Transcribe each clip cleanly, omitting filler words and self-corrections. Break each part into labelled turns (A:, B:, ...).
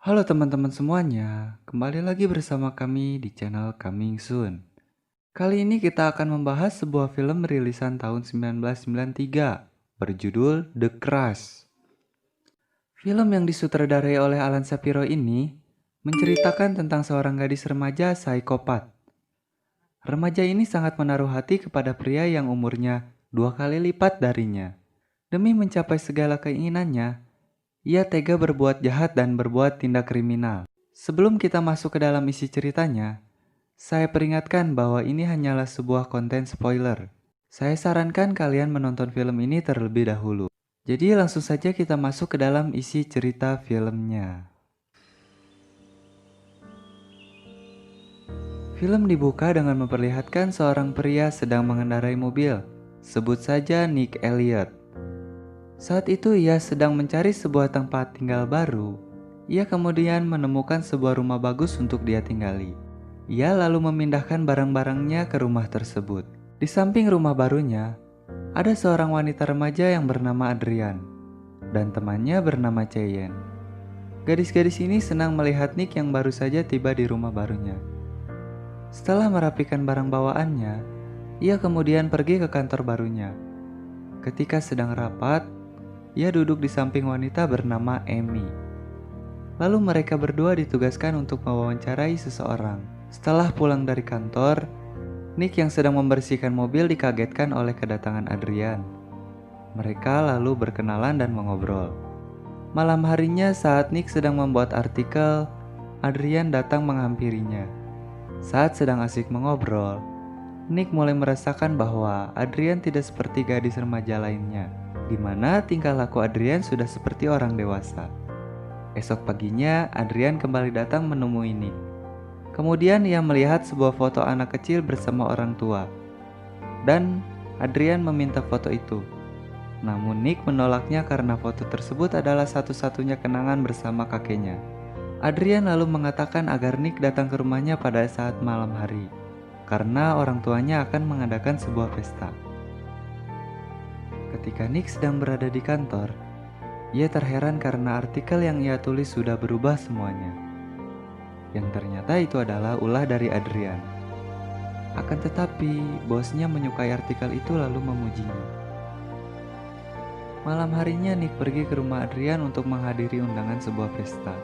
A: Halo teman-teman semuanya, kembali lagi bersama kami di channel Coming Soon. Kali ini kita akan membahas sebuah film rilisan tahun 1993 berjudul The Crush. Film yang disutradarai oleh Alan Shapiro ini menceritakan tentang seorang gadis remaja psikopat. Remaja ini sangat menaruh hati kepada pria yang umurnya 2 kali lipat darinya. Demi mencapai segala keinginannya, ia tega berbuat jahat dan berbuat tindak kriminal. Sebelum kita masuk ke dalam isi ceritanya, saya peringatkan bahwa ini hanyalah sebuah konten spoiler. Saya sarankan kalian menonton film ini terlebih dahulu. Jadi langsung saja kita masuk ke dalam isi cerita filmnya. Film dibuka dengan memperlihatkan seorang pria sedang mengendarai mobil. Sebut saja Nick Elliot. Saat itu ia sedang mencari sebuah tempat tinggal baru. Ia kemudian menemukan sebuah rumah bagus untuk dia tinggali. Ia lalu memindahkan barang-barangnya ke rumah tersebut. Di samping rumah barunya, ada seorang wanita remaja yang bernama Adrian dan temannya bernama Cheyenne. Gadis-gadis ini senang melihat Nick yang baru saja tiba di rumah barunya. Setelah merapikan barang bawaannya, ia kemudian pergi ke kantor barunya. Ketika sedang rapat, ia duduk di samping wanita bernama Amy. Lalu mereka berdua ditugaskan untuk mewawancarai seseorang. Setelah pulang dari kantor, Nick yang sedang membersihkan mobil dikagetkan oleh kedatangan Adrian. Mereka lalu berkenalan dan mengobrol. Malam harinya saat Nick sedang membuat artikel, Adrian datang menghampirinya. Saat sedang asik mengobrol, Nick mulai merasakan bahwa Adrian tidak seperti gadis remaja lainnya, di mana tingkah laku Adrian sudah seperti orang dewasa. Esok paginya, Adrian kembali datang menemui Nick. Kemudian ia melihat sebuah foto anak kecil bersama orang tua, dan Adrian meminta foto itu. Namun Nick menolaknya karena foto tersebut adalah satu-satunya kenangan bersama kakeknya. Adrian lalu mengatakan agar Nick datang ke rumahnya pada saat malam hari, karena orang tuanya akan mengadakan sebuah pesta. Ketika Nick sedang berada di kantor, ia terheran karena artikel yang ia tulis sudah berubah semuanya. Yang ternyata itu adalah ulah dari Adrian. Akan tetapi, bosnya menyukai artikel itu lalu memujinya. Malam harinya Nick pergi ke rumah Adrian untuk menghadiri undangan sebuah pesta.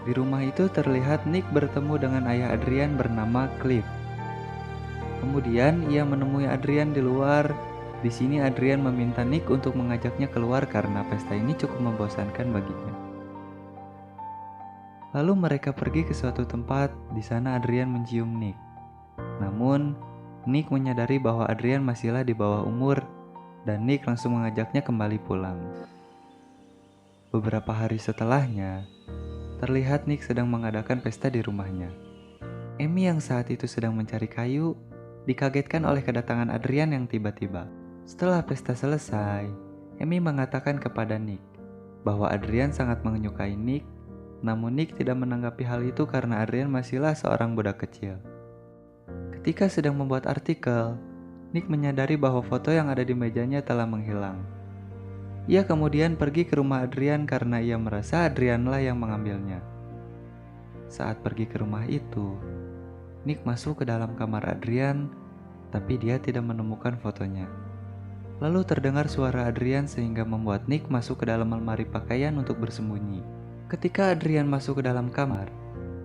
A: Di rumah itu terlihat Nick bertemu dengan ayah Adrian bernama Cliff. Kemudian ia menemui Adrian di luar. Di sini Adrian meminta Nick untuk mengajaknya keluar karena pesta ini cukup membosankan baginya. Lalu mereka pergi ke suatu tempat. Di sana Adrian mencium Nick. Namun, Nick menyadari bahwa Adrian masihlah di bawah umur dan Nick langsung mengajaknya kembali pulang. Beberapa hari setelahnya, terlihat Nick sedang mengadakan pesta di rumahnya. Amy yang saat itu sedang mencari kayu, dikagetkan oleh kedatangan Adrian yang tiba-tiba. Setelah pesta selesai, Amy mengatakan kepada Nick bahwa Adrian sangat menyukai Nick, namun Nick tidak menanggapi hal itu karena Adrian masihlah seorang budak kecil. Ketika sedang membuat artikel, Nick menyadari bahwa foto yang ada di mejanya telah menghilang. Ia kemudian pergi ke rumah Adrian karena ia merasa Adrianlah yang mengambilnya. Saat pergi ke rumah itu, Nick masuk ke dalam kamar Adrian, tapi dia tidak menemukan fotonya. Lalu terdengar suara Adrian sehingga membuat Nick masuk ke dalam lemari pakaian untuk bersembunyi. Ketika Adrian masuk ke dalam kamar,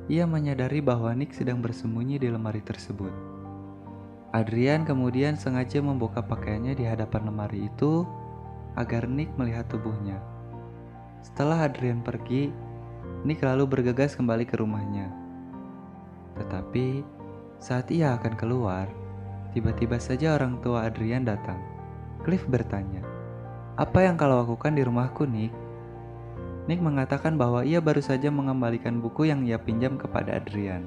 A: ia menyadari bahwa Nick sedang bersembunyi di lemari tersebut. Adrian kemudian sengaja membuka pakaiannya di hadapan lemari itu agar Nick melihat tubuhnya. Setelah Adrian pergi, Nick lalu bergegas kembali ke rumahnya. Tetapi saat ia akan keluar, tiba-tiba saja orang tua Adrian datang. Cliff bertanya, "Apa yang kau lakukan di rumahku, Nick?" Nick mengatakan bahwa ia baru saja mengembalikan buku yang ia pinjam kepada Adrian.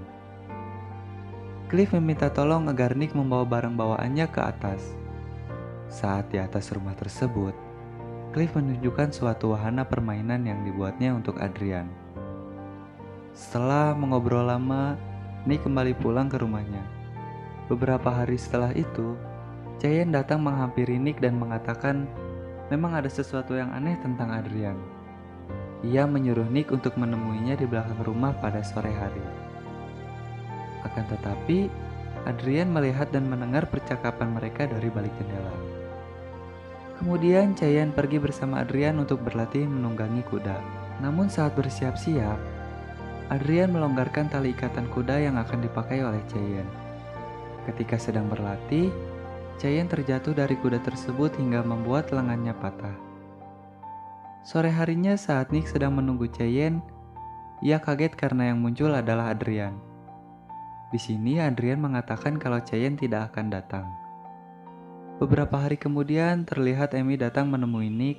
A: Cliff meminta tolong agar Nick membawa barang bawaannya ke atas. Saat di atas rumah tersebut, Cliff menunjukkan suatu wahana permainan yang dibuatnya untuk Adrian. Setelah mengobrol lama, Nick kembali pulang ke rumahnya. Beberapa hari setelah itu, Cheyenne datang menghampiri Nick dan mengatakan memang ada sesuatu yang aneh tentang Adrian. Ia menyuruh Nick untuk menemuinya di belakang rumah pada sore hari. Akan tetapi, Adrian melihat dan mendengar percakapan mereka dari balik jendela. Kemudian Cheyenne pergi bersama Adrian untuk berlatih menunggangi kuda. Namun saat bersiap-siap, Adrian melonggarkan tali ikatan kuda yang akan dipakai oleh Cheyenne. Ketika sedang berlatih, Cheyenne terjatuh dari kuda tersebut hingga membuat lengannya patah. Sore harinya saat Nick sedang menunggu Cheyenne, ia kaget karena yang muncul adalah Adrian. Di sini Adrian mengatakan kalau Cheyenne tidak akan datang. Beberapa hari kemudian terlihat Amy datang menemui Nick.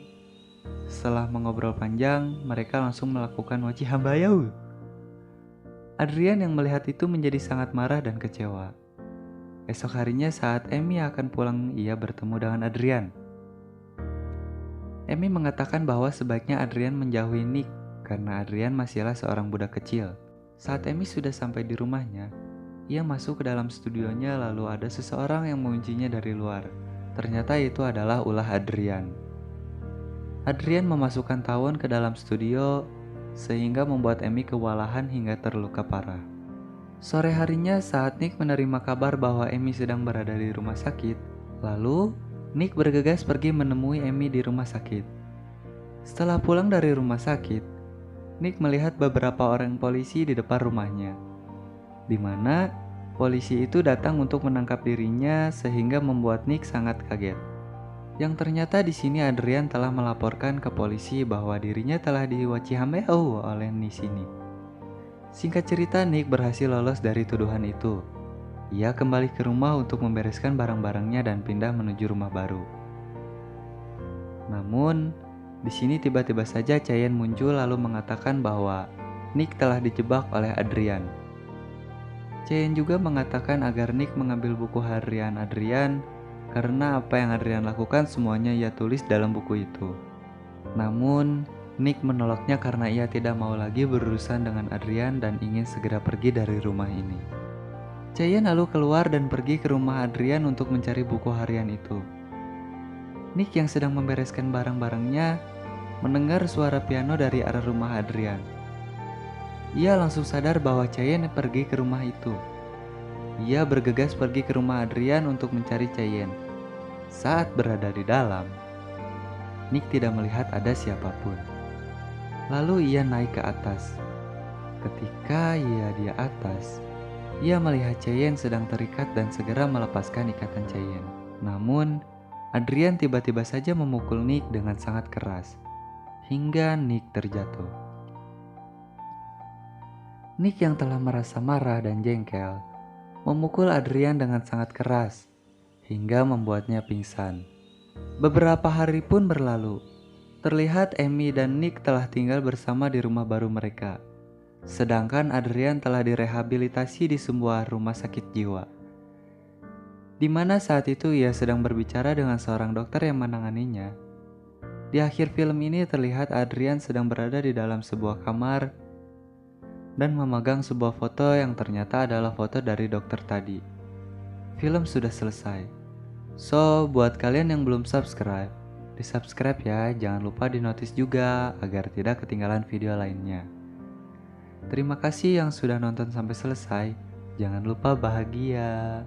A: Setelah mengobrol panjang, mereka langsung melakukan waci hambayau. Adrian yang melihat itu menjadi sangat marah dan kecewa. Esok harinya saat Amy akan pulang, ia bertemu dengan Adrian. Amy mengatakan bahwa sebaiknya Adrian menjauhi Nick karena Adrian masihlah seorang budak kecil. Saat Amy sudah sampai di rumahnya, ia masuk ke dalam studionya lalu ada seseorang yang menguncinya dari luar. Ternyata itu adalah ulah Adrian. Adrian memasukkan tawon ke dalam studio sehingga membuat Amy kewalahan hingga terluka parah. Sore harinya saat Nick menerima kabar bahwa Amy sedang berada di rumah sakit, lalu Nick bergegas pergi menemui Amy di rumah sakit. Setelah pulang dari rumah sakit, Nick melihat beberapa orang polisi di depan rumahnya, di mana polisi itu datang untuk menangkap dirinya sehingga membuat Nick sangat kaget. Yang ternyata di sini Adrian telah melaporkan ke polisi bahwa dirinya telah diwacihameo oleh di sini. Singkat cerita, Nick berhasil lolos dari tuduhan itu. Ia kembali ke rumah untuk membereskan barang-barangnya dan pindah menuju rumah baru. Namun, di sini tiba-tiba saja Cheyenne muncul lalu mengatakan bahwa Nick telah dijebak oleh Adrian. Cheyenne juga mengatakan agar Nick mengambil buku harian Adrian karena apa yang Adrian lakukan semuanya ia tulis dalam buku itu. Namun, Nick menolaknya karena ia tidak mau lagi berurusan dengan Adrian dan ingin segera pergi dari rumah ini. Cheyenne lalu keluar dan pergi ke rumah Adrian untuk mencari buku harian itu. Nick yang sedang membereskan barang-barangnya mendengar suara piano dari arah rumah Adrian. Ia langsung sadar bahwa Cheyenne pergi ke rumah itu. Ia bergegas pergi ke rumah Adrian untuk mencari Cheyenne. Saat berada di dalam, Nick tidak melihat ada siapapun. Lalu ia naik ke atas. Ketika ia di atas, ia melihat Cheyenne sedang terikat dan segera melepaskan ikatan Cheyenne. Namun, Adrian tiba-tiba saja memukul Nick dengan sangat keras, hingga Nick terjatuh. Nick yang telah merasa marah dan jengkel memukul Adrian dengan sangat keras hingga membuatnya pingsan. Beberapa hari pun berlalu. Terlihat Amy dan Nick telah tinggal bersama di rumah baru mereka. Sedangkan Adrian telah direhabilitasi di sebuah rumah sakit jiwa. Di mana saat itu ia sedang berbicara dengan seorang dokter yang menanganinya. Di akhir film ini terlihat Adrian sedang berada di dalam sebuah kamar dan memegang sebuah foto yang ternyata adalah foto dari dokter tadi. Film sudah selesai. So, buat kalian yang belum subscribe, di subscribe ya, jangan lupa di notice juga agar tidak ketinggalan video lainnya. Terima kasih yang sudah nonton sampai selesai. Jangan lupa bahagia.